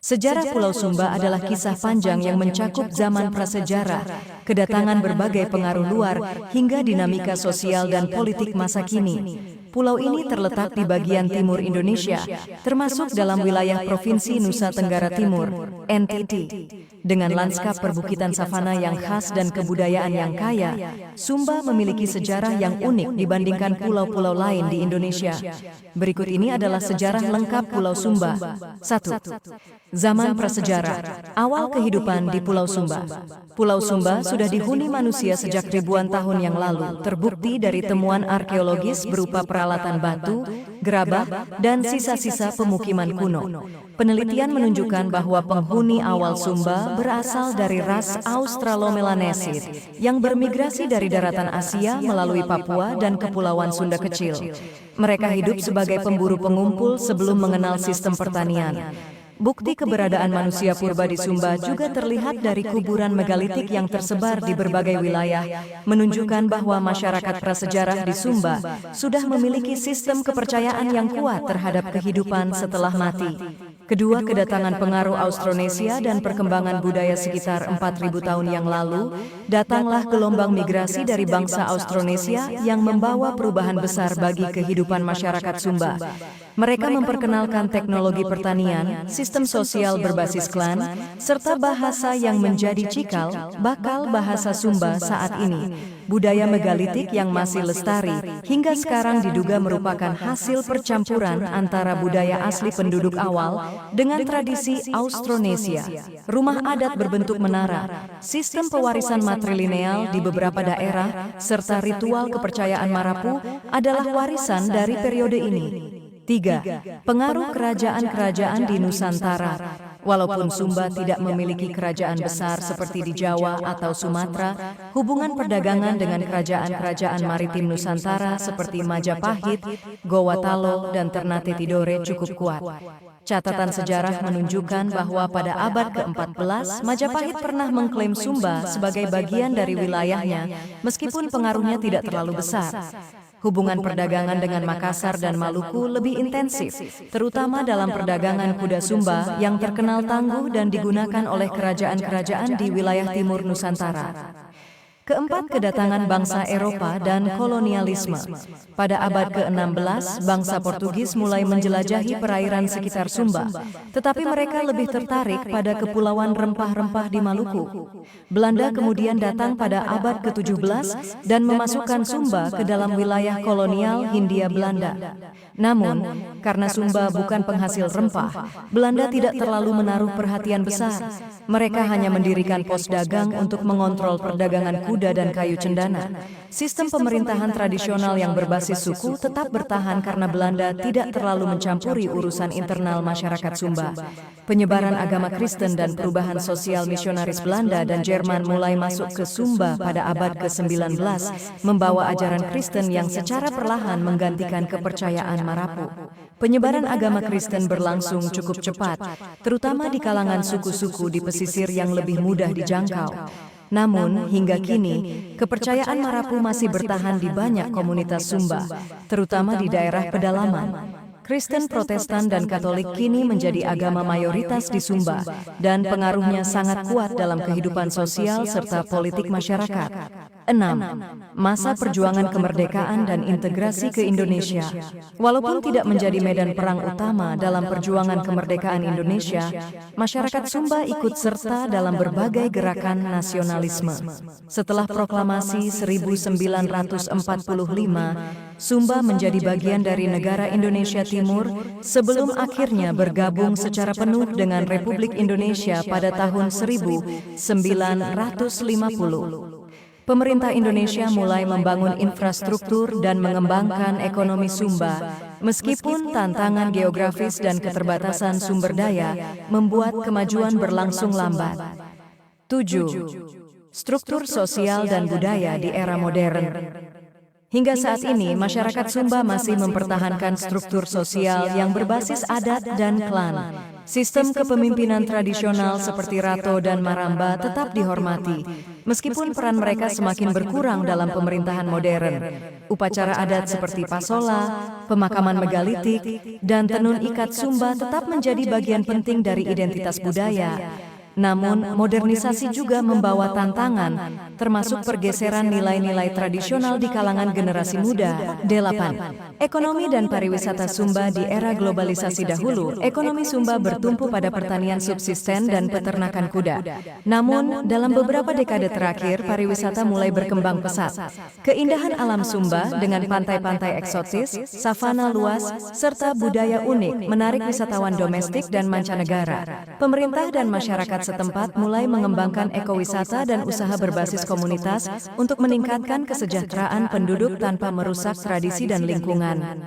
Sejarah Pulau Sumba adalah kisah panjang yang mencakup zaman prasejarah, kedatangan berbagai pengaruh luar, hingga dinamika sosial dan politik masa kini. Pulau ini terletak di bagian timur Indonesia, termasuk dalam wilayah Provinsi Nusa Tenggara Timur, NTT. Dengan lanskap perbukitan savana yang khas dan kebudayaan yang kaya, Sumba memiliki sejarah yang unik dibandingkan pulau-pulau lain di Indonesia. Berikut ini adalah sejarah lengkap Pulau Sumba. 1. Zaman prasejarah. Awal kehidupan di Pulau Sumba. Pulau Sumba sudah dihuni manusia sejak ribuan tahun yang lalu, terbukti dari temuan arkeologis berupa peralatan batu, gerabah, dan sisa-sisa pemukiman kuno. Penelitian menunjukkan bahwa penghuni awal Sumba berasal dari ras Australomelanesid yang bermigrasi dari daratan Asia melalui Papua dan Kepulauan Sunda Kecil. Mereka hidup sebagai pemburu pengumpul sebelum mengenal sistem pertanian. Bukti keberadaan manusia purba di Sumba juga terlihat dari kuburan megalitik yang tersebar di berbagai wilayah, menunjukkan bahwa masyarakat prasejarah di Sumba sudah memiliki sistem kepercayaan yang kuat terhadap kehidupan setelah mati. Kedua, kedatangan pengaruh Austronesia dan perkembangan budaya sekitar 4.000 tahun yang lalu, datanglah gelombang migrasi dari bangsa Austronesia yang membawa perubahan besar bagi kehidupan masyarakat Sumba. Mereka memperkenalkan teknologi pertanian, sistem sosial berbasis klan, serta bahasa yang menjadi cikal bakal bahasa Sumba saat ini. Budaya megalitik yang masih lestari hingga sekarang diduga merupakan hasil percampuran antara budaya asli penduduk awal dengan tradisi Austronesia. Rumah adat berbentuk menara, sistem pewarisan matrilineal di beberapa daerah, serta ritual kepercayaan Marapu adalah warisan dari periode ini. 3. Pengaruh kerajaan-kerajaan di Nusantara. Walaupun Sumba tidak memiliki kerajaan besar seperti di Jawa atau Sumatera, hubungan perdagangan dengan kerajaan-kerajaan maritim Nusantara seperti Majapahit, Gowatalo, dan Ternate Tidore cukup kuat. Catatan sejarah menunjukkan bahwa pada abad ke-14, Majapahit pernah mengklaim Sumba sebagai bagian dari wilayahnya, meskipun pengaruhnya tidak terlalu besar. Hubungan perdagangan dengan Makassar dan Maluku lebih intensif, terutama dalam perdagangan kuda Sumba yang terkenal tangguh dan digunakan oleh kerajaan-kerajaan di wilayah timur Nusantara. Keempat, kedatangan bangsa Eropa dan kolonialisme. Pada abad ke-16, bangsa Portugis mulai menjelajahi perairan sekitar Sumba, tetapi mereka lebih tertarik pada kepulauan rempah-rempah di Maluku. Belanda kemudian datang pada abad ke-17 dan memasukkan Sumba ke dalam wilayah kolonial Hindia Belanda. Namun, karena Sumba bukan penghasil rempah, Belanda tidak terlalu menaruh perhatian besar. Mereka hanya mendirikan pos dagang untuk mengontrol perdagangan kuda dan kayu cendana. Sistem pemerintahan tradisional yang berbasis suku tetap bertahan karena Belanda tidak terlalu mencampuri urusan internal masyarakat Sumba. Penyebaran agama Kristen dan perubahan sosial misionaris Belanda dan Jerman mulai masuk ke Sumba pada abad ke-19, membawa ajaran Kristen yang secara perlahan menggantikan kepercayaan Marapu. Penyebaran agama Kristen berlangsung cukup cepat, terutama di kalangan suku-suku di pesisir yang lebih mudah dijangkau. Namun, hingga kini, kepercayaan Marapu masih bertahan di banyak komunitas Sumba, terutama di daerah pedalaman. Kristen, Protestan, dan Katolik kini menjadi agama mayoritas di Sumba, dan pengaruhnya sangat kuat dalam kehidupan sosial serta politik masyarakat. 6. Masa perjuangan kemerdekaan dan integrasi ke Indonesia. Walaupun tidak menjadi medan perang utama dalam perjuangan kemerdekaan Indonesia, masyarakat Sumba ikut serta dalam berbagai gerakan nasionalisme. Setelah proklamasi 1945, Sumba menjadi bagian dari negara Indonesia Timur sebelum akhirnya bergabung secara penuh dengan Republik Indonesia pada tahun 1950. Pemerintah Indonesia mulai membangun infrastruktur dan mengembangkan ekonomi Sumba, meskipun tantangan geografis dan keterbatasan sumber daya membuat kemajuan berlangsung lambat. 7. Struktur sosial dan budaya di era modern. Hingga saat ini, masyarakat Sumba masih mempertahankan struktur sosial yang berbasis adat dan klan. Sistem kepemimpinan tradisional seperti Rato dan Maramba tetap dihormati, meskipun peran mereka semakin berkurang dalam pemerintahan modern. Upacara adat seperti Pasola, pemakaman megalitik, dan tenun ikat Sumba tetap menjadi bagian penting dari identitas budaya. Namun, modernisasi juga membawa tantangan, termasuk pergeseran nilai-nilai tradisional di kalangan generasi muda. 8. Ekonomi dan pariwisata Sumba di era globalisasi dahulu. Ekonomi Sumba bertumpu pada pertanian subsisten dan peternakan kuda. Namun, dalam beberapa dekade terakhir, pariwisata mulai berkembang pesat. Keindahan alam Sumba dengan pantai-pantai eksotis, savana luas, serta budaya unik menarik wisatawan domestik dan mancanegara. Pemerintah dan masyarakat setempat mulai mengembangkan ekowisata dan usaha berbasis komunitas untuk meningkatkan kesejahteraan penduduk tanpa merusak tradisi dan lingkungan.